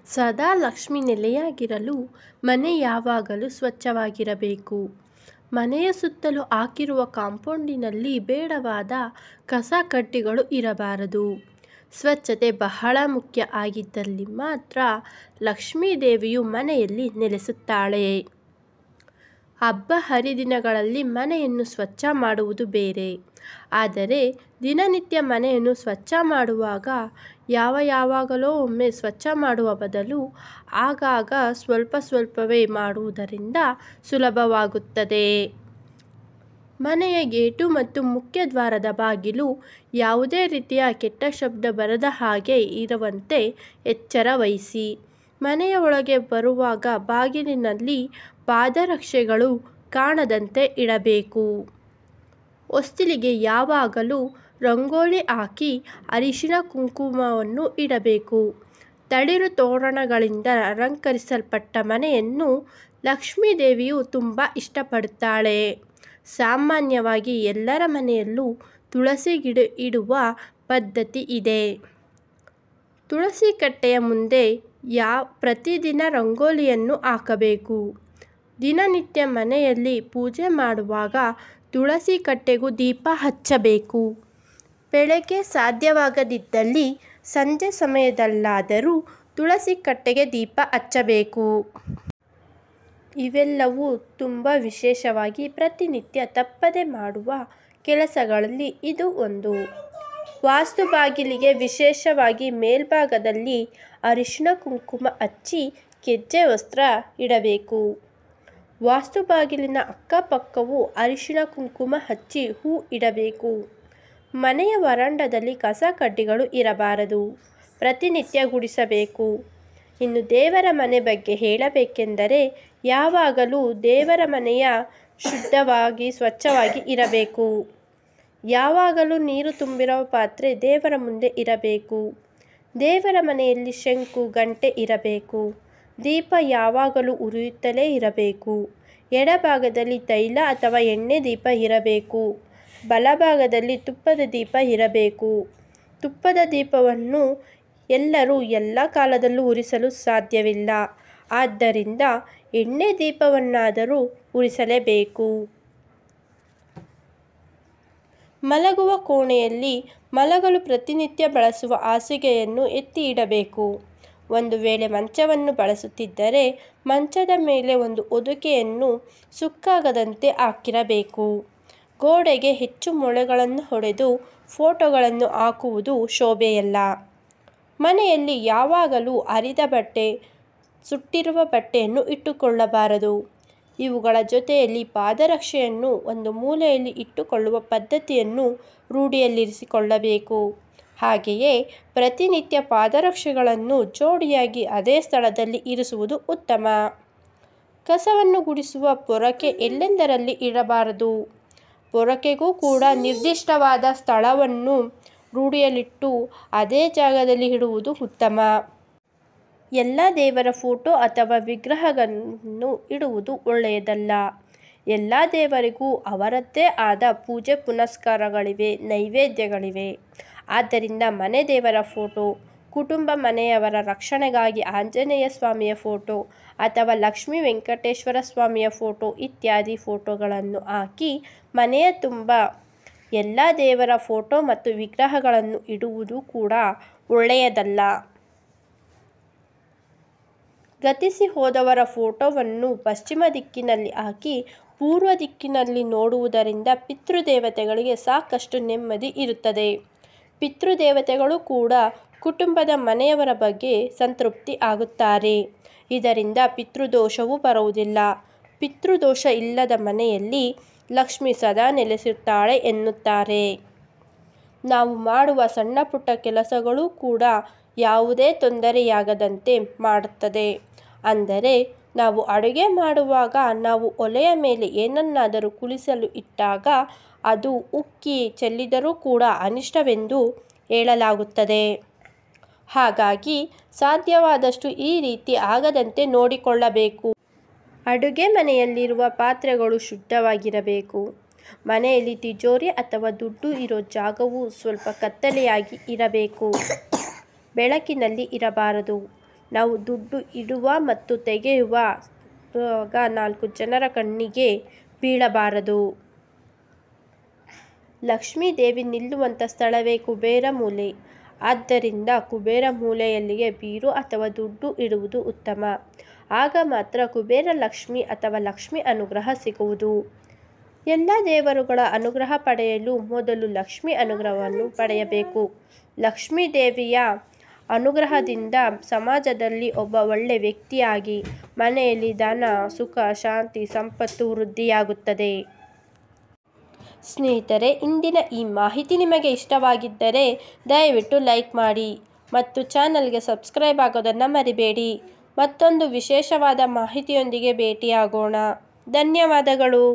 ಸದಾ ಲಕ್ಷ್ಮಿ ನೆಲೆಯಾಗಿರಲು ಮನೆ ಯಾವಾಗಲೂ ಸ್ವಚ್ಛವಾಗಿರಬೇಕು. ಮನೆಯ ಸುತ್ತಲೂ ಹಾಕಿರುವ ಕಾಂಪೌಂಡಿನಲ್ಲಿ ಬೇಡವಾದ ಕಸ ಕಡ್ಡಿಗಳು ಇರಬಾರದು. ಸ್ವಚ್ಛತೆ ಬಹಳ ಮುಖ್ಯ ಆಗಿದ್ದಲ್ಲಿ ಮಾತ್ರ ಲಕ್ಷ್ಮೀ ದೇವಿಯು ಮನೆಯಲ್ಲಿ ನೆಲೆಸುತ್ತಾಳೆ. ಹಬ್ಬ ಹರಿದಿನಗಳಲ್ಲಿ ಮನೆಯನ್ನು ಸ್ವಚ್ಛ ಮಾಡುವುದು ಬೇರೆ. ಆದರೆ ದಿನನಿತ್ಯ ಮನೆಯನ್ನು ಸ್ವಚ್ಛ ಮಾಡುವಾಗ ಯಾವಾಗಲೋ ಒಮ್ಮೆ ಸ್ವಚ್ಛ ಮಾಡುವ ಬದಲು ಆಗಾಗ ಸ್ವಲ್ಪವೇ ಮಾಡುವುದರಿಂದ ಸುಲಭವಾಗುತ್ತದೆ. ಮನೆಯ ಗೇಟು ಮತ್ತು ಮುಖ್ಯ ದ್ವಾರದ ಬಾಗಿಲು ಯಾವುದೇ ರೀತಿಯ ಕೆಟ್ಟ ಶಬ್ದ ಬರದ ಹಾಗೆ ಇರುವಂತೆ ಎಚ್ಚರ ವಹಿಸಿ. ಮನೆಯ ಒಳಗೆ ಬರುವಾಗ ಬಾಗಿಲಿನಲ್ಲಿ ಪಾದರಕ್ಷೆಗಳು ಕಾಣದಂತೆ ಇಡಬೇಕು. ಹೊಸ್ತಿಲಿಗೆ ಯಾವಾಗಲೂ ರಂಗೋಲಿ ಹಾಕಿ ಅರಿಶಿನ ಕುಂಕುಮವನ್ನು ಇಡಬೇಕು. ತಳಿರು ತೋರಣಗಳಿಂದ ಅಲಂಕರಿಸಲ್ಪಟ್ಟ ಮನೆಯನ್ನು ಲಕ್ಷ್ಮೀ ದೇವಿಯು ತುಂಬ ಇಷ್ಟಪಡುತ್ತಾಳೆ. ಸಾಮಾನ್ಯವಾಗಿ ಎಲ್ಲರ ಮನೆಯಲ್ಲೂ ತುಳಸಿ ಗಿಡ ಇಡುವ ಪದ್ಧತಿ ಇದೆ. ತುಳಸಿ ಕಟ್ಟೆಯ ಮುಂದೆ ಪ್ರತಿದಿನ ರಂಗೋಲಿಯನ್ನು ಹಾಕಬೇಕು. ದಿನನಿತ್ಯ ಮನೆಯಲ್ಲಿ ಪೂಜೆ ಮಾಡುವಾಗ ತುಳಸಿ ಕಟ್ಟೆಗೂ ದೀಪ ಹಚ್ಚಬೇಕು. ಬೆಳಗ್ಗೆ ಸಾಧ್ಯವಾಗದಿದ್ದಲ್ಲಿ ಸಂಜೆ ಸಮಯದಲ್ಲಾದರೂ ತುಳಸಿ ಕಟ್ಟೆಗೆ ದೀಪ ಹಚ್ಚಬೇಕು. ಇವೆಲ್ಲವೂ ತುಂಬ ವಿಶೇಷವಾಗಿ ಪ್ರತಿನಿತ್ಯ ತಪ್ಪದೆ ಮಾಡುವ ಕೆಲಸಗಳಲ್ಲಿ ಇದು ಒಂದು. ವಾಸ್ತು ಬಾಗಿಲಿಗೆ ವಿಶೇಷವಾಗಿ ಮೇಲ್ಭಾಗದಲ್ಲಿ ಅರಿಶಿನ ಕುಂಕುಮ ಹಚ್ಚಿ ಗೆಜ್ಜೆ ವಸ್ತ್ರ ಇಡಬೇಕು. ವಾಸ್ತು ಬಾಗಿಲಿನ ಅಕ್ಕಪಕ್ಕವೂ ಅರಿಶಿನ ಕುಂಕುಮ ಹಚ್ಚಿ ಹೂ ಇಡಬೇಕು. ಮನೆಯ ವರಾಂಡದಲ್ಲಿ ಕಸ ಕಡ್ಡಿಗಳು ಇರಬಾರದು. ಪ್ರತಿನಿತ್ಯ ಗುಡಿಸಬೇಕು. ಇನ್ನು ದೇವರ ಮನೆ ಬಗ್ಗೆ ಹೇಳಬೇಕೆಂದರೆ ಯಾವಾಗಲೂ ದೇವರ ಮನೆಯ ಶುದ್ಧವಾಗಿ ಸ್ವಚ್ಛವಾಗಿ ಇರಬೇಕು. ಯಾವಾಗಲೂ ನೀರು ತುಂಬಿರುವ ಪಾತ್ರೆ ದೇವರ ಮುಂದೆ ಇರಬೇಕು. ದೇವರ ಮನೆಯಲ್ಲಿ ಶಂಕು ಗಂಟೆ ಇರಬೇಕು. ದೀಪ ಯಾವಾಗಲೂ ಉರಿಯುತ್ತಲೇ ಇರಬೇಕು. ಎಡಭಾಗದಲ್ಲಿ ತೈಲ ಅಥವಾ ಎಣ್ಣೆ ದೀಪ ಇರಬೇಕು. ಬಲಭಾಗದಲ್ಲಿ ತುಪ್ಪದ ದೀಪ ಇರಬೇಕು. ತುಪ್ಪದ ದೀಪವನ್ನು ಎಲ್ಲರೂ ಎಲ್ಲ ಕಾಲದಲ್ಲೂ ಉರಿಸಲು ಸಾಧ್ಯವಿಲ್ಲ. ಆದ್ದರಿಂದ ಎಣ್ಣೆ ದೀಪವನ್ನಾದರೂ ಉರಿಸಲೇಬೇಕು. ಮಲಗುವ ಕೋಣೆಯಲ್ಲಿ ಮಲಗಲು ಪ್ರತಿನಿತ್ಯ ಬಳಸುವ ಹಾಸಿಗೆಯನ್ನು ಎತ್ತಿ ಇಡಬೇಕು. ಒಂದು ವೇಳೆ ಮಂಚವನ್ನು ಬಳಸುತ್ತಿದ್ದರೆ ಮಂಚದ ಮೇಲೆ ಒಂದು ಹೊದಿಕೆಯನ್ನು ಸುಕ್ಕಾಗದಂತೆ ಹಾಕಿರಬೇಕು. ಗೋಡೆಗೆ ಹೆಚ್ಚು ಮೊಳೆಗಳನ್ನು ಹೊಡೆದು ಫೋಟೋಗಳನ್ನು ಹಾಕುವುದು ಶೋಭೆಯಲ್ಲ. ಮನೆಯಲ್ಲಿ ಯಾವಾಗಲೂ ಹರಿದ ಬಟ್ಟೆ, ಸುಟ್ಟಿರುವ ಬಟ್ಟೆಯನ್ನು ಇಟ್ಟುಕೊಳ್ಳಬಾರದು. ಇವುಗಳ ಜೊತೆಯಲ್ಲಿ ಪಾದರಕ್ಷೆಯನ್ನು ಒಂದು ಮೂಲೆಯಲ್ಲಿ ಇಟ್ಟುಕೊಳ್ಳುವ ಪದ್ಧತಿಯನ್ನು ರೂಢಿಯಲ್ಲಿರಿಸಿಕೊಳ್ಳಬೇಕು. ಹಾಗೆಯೇ ಪ್ರತಿನಿತ್ಯ ಪಾದರಕ್ಷೆಗಳನ್ನು ಜೋಡಿಯಾಗಿ ಅದೇ ಸ್ಥಳದಲ್ಲಿ ಇರಿಸುವುದು ಉತ್ತಮ. ಕಸವನ್ನು ಗುಡಿಸುವ ಪೊರಕೆ ಎಲ್ಲೆಂದರಲ್ಲಿ ಇಡಬಾರದು. ಪೊರಕೆಗೂ ಕೂಡ ನಿರ್ದಿಷ್ಟವಾದ ಸ್ಥಳವನ್ನು ರೂಢಿಯಲ್ಲಿಟ್ಟು ಅದೇ ಜಾಗದಲ್ಲಿ ಇಡುವುದು ಉತ್ತಮ. ಎಲ್ಲ ದೇವರ ಫೋಟೋ ಅಥವಾ ವಿಗ್ರಹಗಳನ್ನು ಇಡುವುದು ಒಳ್ಳೆಯದಲ್ಲ. ಎಲ್ಲ ದೇವರಿಗೂ ಅವರದ್ದೇ ಆದ ಪೂಜೆ ಪುನಸ್ಕಾರಗಳಿವೆ, ನೈವೇದ್ಯಗಳಿವೆ. ಆದ್ದರಿಂದ ಮನೆ ದೇವರ ಫೋಟೋ, ಕುಟುಂಬ ಮನೆಯವರ ರಕ್ಷಣೆಗಾಗಿ ಆಂಜನೇಯ ಸ್ವಾಮಿಯ ಫೋಟೋ ಅಥವಾ ಲಕ್ಷ್ಮೀ ವೆಂಕಟೇಶ್ವರ ಸ್ವಾಮಿಯ ಫೋಟೋ ಇತ್ಯಾದಿ ಫೋಟೋಗಳನ್ನು ಹಾಕಿ ಮನೆಯ ತುಂಬ ಎಲ್ಲ ದೇವರ ಫೋಟೋ ಮತ್ತು ವಿಗ್ರಹಗಳನ್ನು ಇಡುವುದು ಕೂಡ ಒಳ್ಳೆಯದಲ್ಲ. ಗತಿಸಿ ಹೋದವರ ಫೋಟೋವನ್ನು ಪಶ್ಚಿಮ ದಿಕ್ಕಿನಲ್ಲಿ ಹಾಕಿ ಪೂರ್ವ ದಿಕ್ಕಿನಲ್ಲಿ ನೋಡುವುದರಿಂದ ಪಿತೃದೇವತೆಗಳಿಗೆ ಸಾಕಷ್ಟು ನೆಮ್ಮದಿ ಇರುತ್ತದೆ. ಪಿತೃದೇವತೆಗಳು ಕೂಡ ಕುಟುಂಬದ ಮನೆಯವರ ಬಗ್ಗೆ ಸಂತೃಪ್ತಿ ಆಗುತ್ತಾರೆ. ಇದರಿಂದ ಪಿತೃದೋಷವೂ ಬರುವುದಿಲ್ಲ. ಪಿತೃದೋಷ ಇಲ್ಲದ ಮನೆಯಲ್ಲಿ ಲಕ್ಷ್ಮಿ ಸದಾ ನೆಲೆಸುತ್ತಾಳೆ ಎನ್ನುತ್ತಾರೆ. ನಾವು ಮಾಡುವ ಸಣ್ಣ ಪುಟ್ಟ ಕೆಲಸಗಳೂ ಕೂಡ ಯಾವುದೇ ತೊಂದರೆಯಾಗದಂತೆ ಮಾಡುತ್ತದೆ. ಅಂದರೆ ನಾವು ಅಡುಗೆ ಮಾಡುವಾಗ ನಾವು ಒಲೆಯ ಮೇಲೆ ಏನನ್ನಾದರೂ ಕುದಿಸಲು ಇಟ್ಟಾಗ ಅದು ಉಕ್ಕಿ ಚೆಲ್ಲಿದರೂ ಕೂಡ ಅನಿಷ್ಟವೆಂದು ಹೇಳಲಾಗುತ್ತದೆ. ಹಾಗಾಗಿ ಸಾಧ್ಯವಾದಷ್ಟು ಈ ರೀತಿ ಆಗದಂತೆ ನೋಡಿಕೊಳ್ಳಬೇಕು. ಅಡುಗೆ ಮನೆಯಲ್ಲಿರುವ ಪಾತ್ರೆಗಳು ಶುದ್ಧವಾಗಿರಬೇಕು. ಮನೆಯಲ್ಲಿ ತಿಜೋರಿ ಅಥವಾ ದುಡ್ಡು ಇರೋ ಜಾಗವು ಸ್ವಲ್ಪ ಕತ್ತಲೆಯಾಗಿ ಇರಬೇಕು. ಬೆಳಕಿನಲ್ಲಿ ಇರಬಾರದು. ನಾವು ದುಡ್ಡು ಇಡುವ ಮತ್ತು ತೆಗೆಯುವಾಗ 4 ಜನರ ಕಣ್ಣಿಗೆ ಬೀಳಬಾರದು. ಲಕ್ಷ್ಮೀ ದೇವಿ ನಿಲ್ಲುವಂಥ ಸ್ಥಳವೇ ಕುಬೇರ ಮೂಲೆ. ಆದ್ದರಿಂದ ಕುಬೇರ ಮೂಲೆಯಲ್ಲಿಯೇ ಬೀರು ಅಥವಾ ದುಡ್ಡು ಇಡುವುದು ಉತ್ತಮ. ಆಗ ಮಾತ್ರ ಕುಬೇರ ಲಕ್ಷ್ಮಿ ಅಥವಾ ಲಕ್ಷ್ಮಿ ಅನುಗ್ರಹ ಸಿಗುವುದು. ಎಲ್ಲ ದೇವರುಗಳ ಅನುಗ್ರಹ ಪಡೆಯಲು ಮೊದಲು ಲಕ್ಷ್ಮಿ ಅನುಗ್ರಹವನ್ನು ಪಡೆಯಬೇಕು. ಲಕ್ಷ್ಮೀ ದೇವಿಯ ಅನುಗ್ರಹದಿಂದ ಸಮಾಜದಲ್ಲಿ ಒಬ್ಬ ಒಳ್ಳೆ ವ್ಯಕ್ತಿಯಾಗಿ ಮನೆಯಲ್ಲಿ ಧನ, ಸುಖ, ಶಾಂತಿ, ಸಂಪತ್ತು ವೃದ್ಧಿಯಾಗುತ್ತದೆ. ಸ್ನೇಹಿತರೆ, ಇಂದಿನ ಈ ಮಾಹಿತಿ ನಿಮಗೆ ಇಷ್ಟವಾಗಿದ್ದರೆ ದಯವಿಟ್ಟು ಲೈಕ್ ಮಾಡಿ ಮತ್ತು ಚಾನಲ್ಗೆ ಸಬ್ಸ್ಕ್ರೈಬ್ ಆಗೋದನ್ನು ಮರಿಬೇಡಿ. ಮತ್ತೊಂದು ವಿಶೇಷವಾದ ಮಾಹಿತಿಯೊಂದಿಗೆ ಭೇಟಿಯಾಗೋಣ. ಧನ್ಯವಾದಗಳು.